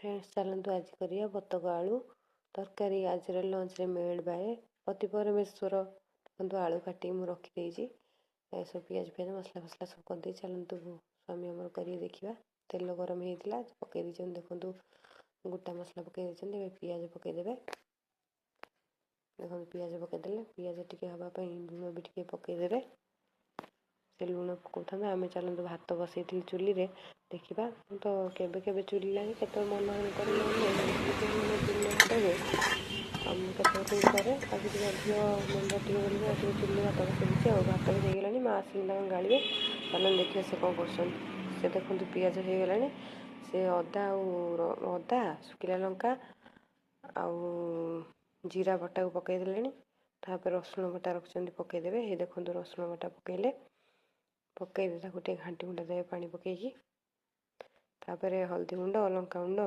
Friends चलतु आज करिया बतक आलू तरकारी आज लंच रे मेड बाय पति परमेश्वर देखो आलू काटी मुझे रखीदे सब पिज फिज मसला फसला सब करदे चलतु स्वामी आमर कर देखा तेल गरम होता पकई देखो गोटा मसला पकई पिज पकईदे देखो पिज पकईदे पिज टी हाँपाई लुण भी टे पकईदे से लुण पकाता आम चलते भात बसई चुली रे देखा तो केबे केबे चुली लगे के मन करे मुझे मुंड टे चुली भात बसई भात भी होगा माँ आसिक गाड़े चलन देखिए से कौन कर देखो पिज हो गला से अदा अदा शुखिला लंका आउ जीरा बटा को पकईदे तापर रसुण बटा रखिंट पकईदे ये देखो रसुण बटा पकईले पकईदे गोटे घाटी गुंडा देवे पानी पकईकी तापर हल्दी गुंड लंका गुंड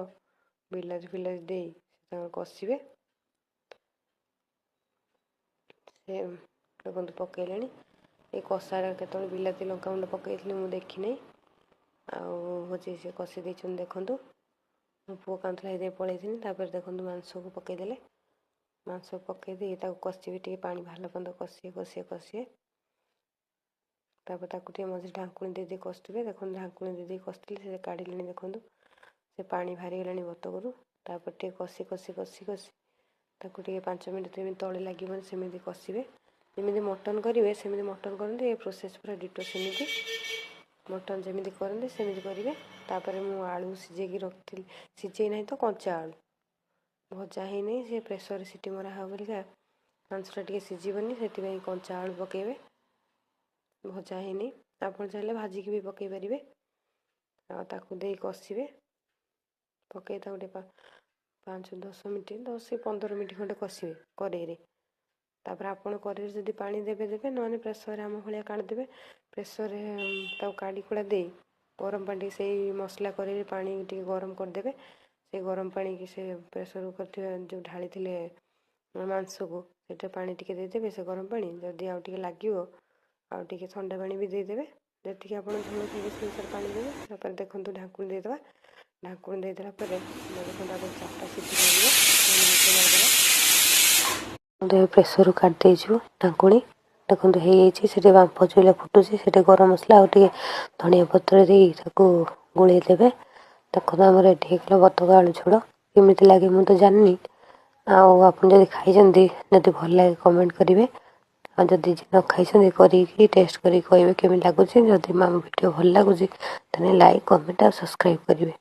बिलाती फिलाती दे कषिबे से देखो पकईले ये कषा केत बिलाती लंका गुंड पकई मुझे देखी नहीं आँ से कषि देते देखूँ मो पु कांतला पलि देखो मांस को पकईदे मांस पकईदे कषि टे पानी बाहर पर्यंत कषिए कषिए कषिए तापर मझे ढाकुणी दे कषुवे देखो ढाकुणी दे कषुले से काढ़े देखो से पानी बाहरी गला बतकरू तापर टे कषि कषि कषि कषि ताकू टे 5 मिनट तले लगे सेमती कषिवे जमी मटन करेंगे सेमती मटन करते प्रोसेस पूरा डिटो सेमती मटन जमी करते सेमती करेंगे तापर मु आलू सीझे रखी सीझे ना तो कंचा आलू भजा ही नहीं से प्रेसर सीटी मरा हाँ बोलिका मांसटा टे सीझबनी से कंचा आलू पकईबे भजा ही नहीं आप चाहिए भाजिकी भी पकई पारे दे कषिबे पकई गोटे 5-10 मिनट 10-15 मिनट खंडे कषिबे कड़े तापर आपड़ कड़े जदि पानी देवे देवे ना प्रेसर आम भाया काढ़ीदेवे प्रेसर काढ़ी कुड़ा दे गरम पानी से मसला कड़े पानी टे गरम करदे से गरम पानी की से प्रेसर कुकर जो ढाली थे मांस को से पानी टे देदेवे से गरम पानी जदि आगे लगे आगे ठंडा पानी भी देदेवे जी आप झोल खाइए से अनुसार पानी देवे तापर देखो ढाकुणी देदेवा ढाकुणी देदेला देखो 4टा सीटी मारिदेवा प्रेसर काट देचु ढाकुणी देखो से बांफ चुला फुटुची से गरम मसला आगे धनिया पत्र दे गोल देवे देखो आम रेडी होगा बतक आलू झोल केमी लगे मुझे जानी आपड़ खाई जदि भल लगे कमेंट करेंगे जदि न खाई करी टेस्ट करी कहे केमी लगुच जदि आम वीडियो भल लगुच लाइक कमेंट और सब्सक्राइब करेंगे।